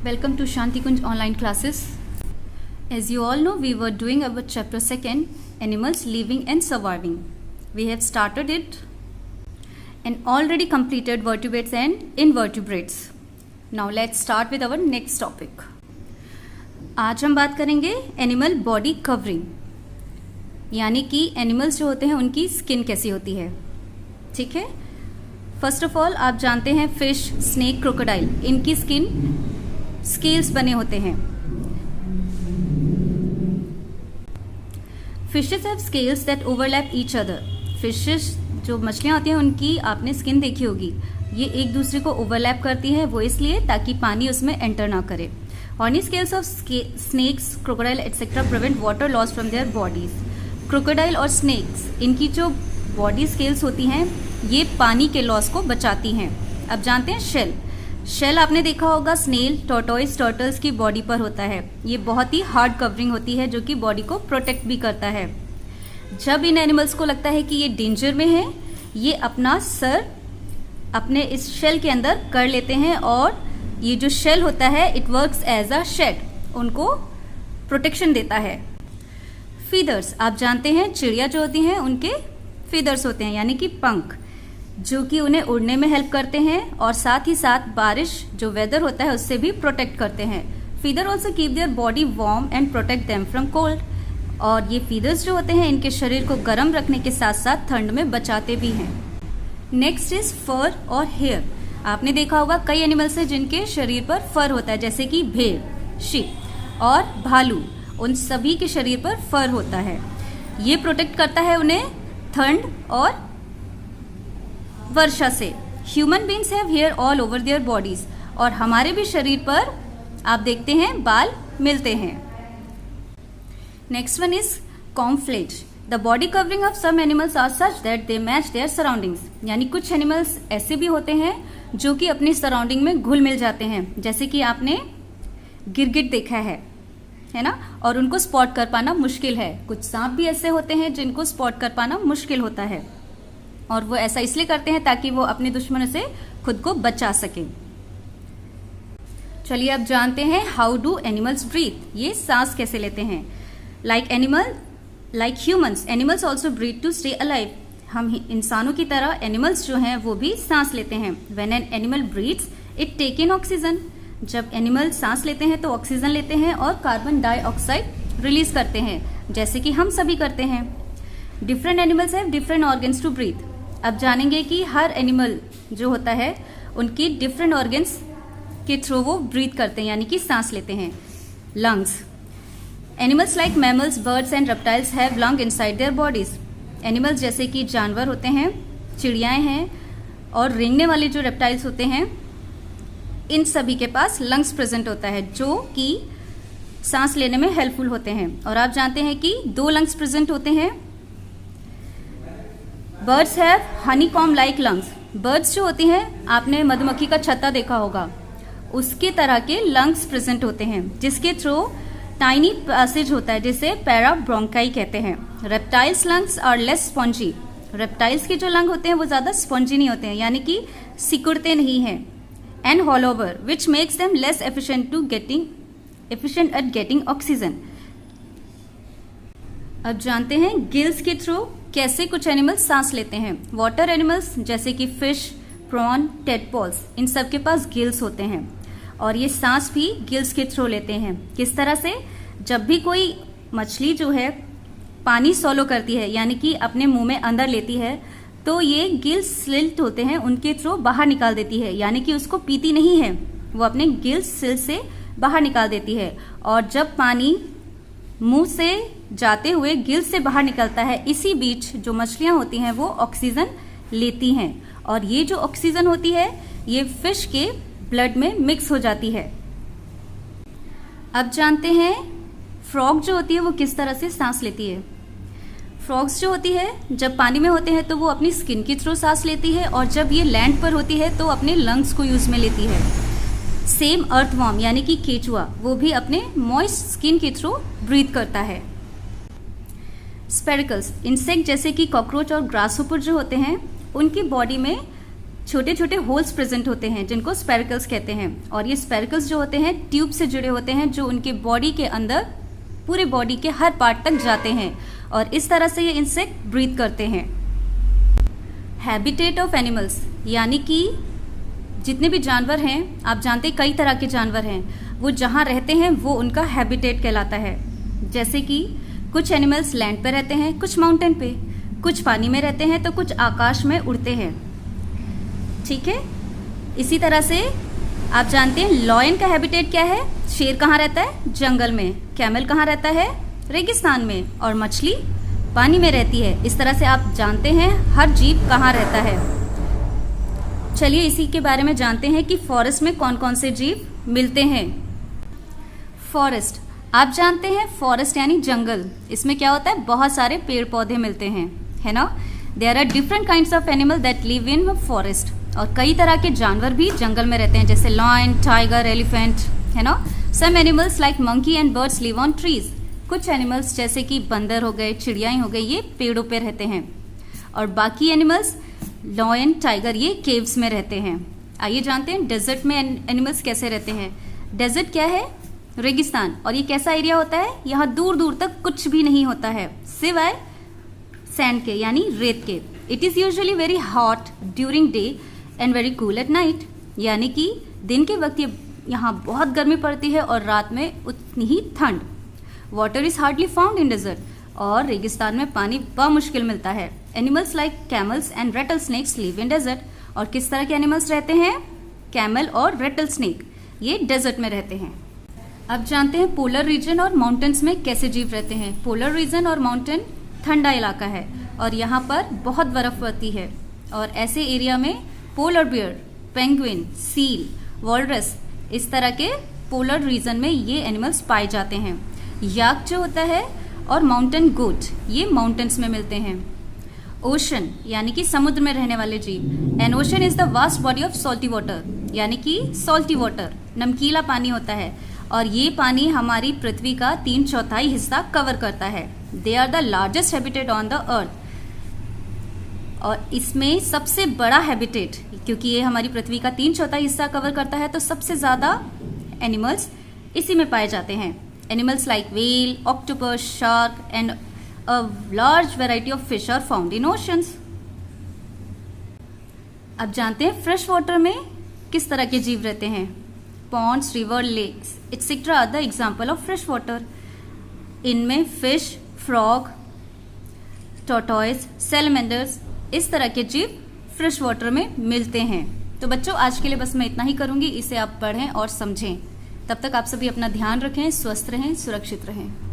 Welcome to Shanti Kunj online classes. As you all know, we were doing our chapter 2, Animals Living and Surviving. We have started it and already completed vertebrates and invertebrates. Now let's start with our next topic. आज हम बात करेंगे animal body covering, यानी कि animals जो होते हैं उनकी स्किन कैसी होती है. ठीक है. फर्स्ट ऑफ ऑल आप जानते हैं फिश, स्नेक, क्रोकोडाइल, इनकी स्किन स्केल्स बने होते हैं. Fishes have scales that overlap each other. Fishes जो मछलियां होती हैं उनकी आपने स्किन देखी होगी, ये एक दूसरे को ओवरलैप करती है. वो इसलिए ताकि पानी उसमें एंटर ना करे. Horny scales of snakes, crocodile etc. prevent water loss from their bodies. Crocodile और स्नेक्स, इनकी जो बॉडी स्केल्स होती हैं ये पानी के लॉस को बचाती हैं. अब जानते हैं शेल. शेल आपने देखा होगा स्नेल, टॉर्टोइस, टर्टल्स की बॉडी पर होता है. ये बहुत ही हार्ड कवरिंग होती है जो कि बॉडी को प्रोटेक्ट भी करता है. जब इन एनिमल्स को लगता है कि ये डेंजर में है, ये अपना सर अपने इस शेल के अंदर कर लेते हैं और ये जो शेल होता है it works as a shed, उनको प्रोटेक्शन देता है. फीदर्स, आप जानते हैं चिड़िया जो होती हैं उनके फीदर्स होते हैं, यानी कि पंख, जो कि उन्हें उड़ने में हेल्प करते हैं और साथ ही साथ बारिश जो वेदर होता है उससे भी प्रोटेक्ट करते हैं. Feather also keep their body warm and protect them from cold. और ये फीदर्स जो होते हैं इनके शरीर को गर्म रखने के साथ साथ ठंड में बचाते भी हैं. नेक्स्ट इज फर और हेयर. आपने देखा होगा कई एनिमल्स हैं जिनके शरीर पर फर होता है, जैसे कि भेड़, शीप और भालू, उन सभी के शरीर पर फर होता है. ये प्रोटेक्ट करता है उन्हें ठंड और वर्षा से. Human beings have hair all over their bodies. और हमारे भी शरीर पर आप देखते हैं बाल मिलते हैं. Next one is camouflage. The body covering of some animals are such that they match their surroundings. यानी कुछ एनिमल्स ऐसे भी होते हैं जो कि अपनी सराउंडिंग में घुल मिल जाते हैं, जैसे कि आपने गिरगिट देखा है ना, और उनको स्पॉट कर पाना मुश्किल है. कुछ सांप भी ऐसे होते हैं जिनको स्पॉट कर पाना मुश्किल होता है, और वो ऐसा इसलिए करते हैं ताकि वो अपने दुश्मनों से खुद को बचा सके. चलिए अब जानते हैं हाउ डू एनिमल्स ब्रीथ. ये सांस कैसे लेते हैं. Like humans, animals also breathe to stay alive. हम इंसानों की तरह एनिमल्स जो हैं वो भी सांस लेते हैं. When an animal breathes it take in oxygen. जब एनिमल सांस लेते हैं तो ऑक्सीजन लेते हैं और कार्बन डाइऑक्साइड रिलीज करते हैं, जैसे कि हम सभी करते हैं. Different animals have different organs to breathe. अब जानेंगे कि हर एनिमल जो होता है उनकी डिफरेंट ऑर्गन्स के थ्रू वो ब्रीथ करते हैं, यानी कि सांस लेते हैं. Lungs. Animals like mammals, birds and reptiles have lung inside their bodies. Animals जैसे कि जानवर होते हैं, चिड़ियाएं हैं और रेंगने वाले जो रेप्टाइल्स होते हैं, इन सभी के पास लंग्स प्रेजेंट होता है जो कि सांस लेने में हेल्पफुल होते हैं. और आप जानते हैं कि 2 लंग्स प्रेजेंट होते हैं. Birds have honeycomb like lungs. Birds जो होती हैं, आपने मधुमक्खी का छत्ता देखा होगा, उसके तरह के लंग्स प्रेजेंट होते हैं जिसके थ्रू टाइनी पैसेज होता है, जिसे पैराब्रोंकाई कहते हैं. Reptiles lungs are less spongy. Reptiles के जो लंग होते हैं वो ज्यादा स्पॉन्जी नहीं होते हैं, यानी कि सिकुड़ते नहीं हैं. And however which makes them less efficient at getting oxygen. अब जानते हैं गिल्स के थ्रू कैसे कुछ एनिमल्स सांस लेते हैं. वाटर एनिमल्स जैसे कि फिश, प्रॉन, टेडपोल्स, इन सब के पास गिल्स होते हैं और ये सांस भी गिल्स के थ्रू लेते हैं. किस तरह से. जब भी कोई मछली जो है पानी सॉलो करती है, यानी कि अपने मुंह में अंदर लेती है, तो ये गिल्स स्लिट होते हैं उनके थ्रू बाहर निकाल देती है, यानी कि उसको पीती नहीं है, वो अपने गिल्स स्लिट से बाहर निकाल देती है. और जब पानी मुंह से जाते हुए गिल्स से बाहर निकलता है, इसी बीच जो मछलियां होती हैं वो ऑक्सीजन लेती हैं, और ये जो ऑक्सीजन होती है ये फिश के ब्लड में मिक्स हो जाती है. अब जानते हैं फ्रॉग जो होती है वो किस तरह से सांस लेती है. फ्रॉग्स जो होती है जब पानी में होते हैं तो वो अपनी स्किन के थ्रू सांस लेती है, और जब ये लैंड पर होती है तो अपने लंग्स को यूज में लेती है. सेम अर्थवॉर्म यानी कि केचुआ, वो भी अपने मॉइस्ट स्किन के थ्रू ब्रीथ करता है. स्पेरिकल्स, इंसेक्ट जैसे कि कॉकरोच और ग्रासहोपर जो होते हैं उनकी बॉडी में छोटे छोटे होल्स प्रेजेंट होते हैं जिनको स्पेरिकल्स कहते हैं, और ये स्पेरिकल्स जो होते हैं ट्यूब से जुड़े होते हैं जो उनके बॉडी के अंदर पूरे बॉडी के हर पार्ट तक जाते हैं, और इस तरह से ये इंसेक्ट ब्रीथ करते हैं। हैबिटेट ऑफ एनिमल्स, यानी कि जितने भी जानवर हैं, आप जानते हैं कई तरह के जानवर हैं, वो जहाँ रहते हैं वो उनका हैबिटेट कहलाता है। जैसे कि कुछ एनिमल्स लैंड पे रहते हैं, कुछ माउंटेन पे, कुछ पानी में रहते हैं तो कुछ आकाश में उड़ते हैं। ठीक है, इसी तरह से आप जानते हैं लॉयन का हैबिटेट क्या है। शेर कहाँ रहता है? जंगल में। कैमल कहाँ रहता है? रेगिस्तान में। और मछली पानी में रहती है। इस तरह से आप जानते हैं हर जीव कहाँ रहता है। चलिए इसी के बारे में जानते हैं कि फॉरेस्ट में कौन कौन से जीव मिलते हैं। फॉरेस्ट, आप जानते हैं फॉरेस्ट यानी जंगल, इसमें क्या होता है? बहुत सारे पेड़ पौधे मिलते हैं, है ना। There are different kinds of animal that live in forest, और कई तरह के जानवर भी जंगल में रहते हैं, जैसे लायन, टाइगर, एलिफेंट, है ना। Some animals like monkey and birds live on trees. कुछ एनिमल्स जैसे कि बंदर हो गए, चिड़ियाएं हो गई, ये पेड़ों पे रहते हैं, और बाकी एनिमल्स लायन, टाइगर, ये केव्स में रहते हैं। आइए जानते हैं डेजर्ट में एनिमल्स कैसे रहते हैं। डेजर्ट क्या है? रेगिस्तान। और ये कैसा एरिया होता है? यहाँ दूर दूर तक कुछ भी नहीं होता है सिवाय सैंड के, यानी रेत के। It is usually very hot during day and very cool at night, यानी कि दिन के वक्त ये यहाँ बहुत गर्मी पड़ती है और रात में उतनी ही ठंड। Water is hardly found in desert, और रेगिस्तान में पानी बमुश्किल मिलता है। Animals like camels and rattle snakes live in desert. और किस तरह के एनिमल्स रहते हैं? कैमल और रेटल स्नेक, ये डेजर्ट में रहते हैं। अब जानते हैं पोलर रीजन और माउंटेन्स में कैसे जीव रहते हैं। पोलर रीजन और माउंटेन ठंडा इलाका है और यहाँ पर बहुत बर्फ पड़ती है, और ऐसे एरिया में polar bear, penguin, seal, walrus, इस तरह के पोलर रीजन में ये एनिमल्स पाए जाते हैं। याक जो होता है और माउंटेन गोट, ये माउंटेन्स में मिलते हैं। ओशन यानी कि समुद्र में रहने वाले जीव। N ocean is the vast body of salty water, यानी कि सॉल्टी वाटर, नमकीला पानी होता है, और ये पानी हमारी पृथ्वी का 3/4 हिस्सा कवर करता है। They are the largest habitat on the earth, और इसमें सबसे बड़ा हैबिटेट, क्योंकि ये हमारी पृथ्वी का 3/4 हिस्सा कवर करता है, तो सबसे ज्यादा एनिमल्स इसी में पाए जाते हैं। Animals like whale, octopus, shark and a large variety of fish are found in oceans. अब जानते हैं फ्रेश वाटर में किस तरह के जीव रहते हैं। Ponds, river, lakes etcetera are the example of fresh water. इनमें फिश, फ्रॉग, टॉर्टॉइज, सैलमेंडर्स, इस तरह के जीव फ्रेश वाटर में मिलते हैं। तो बच्चों, आज के लिए बस मैं इतना ही करूंगी, इसे आप पढ़ें और समझें। तब तक आप सभी अपना ध्यान रखें, स्वस्थ रहें, सुरक्षित रहें।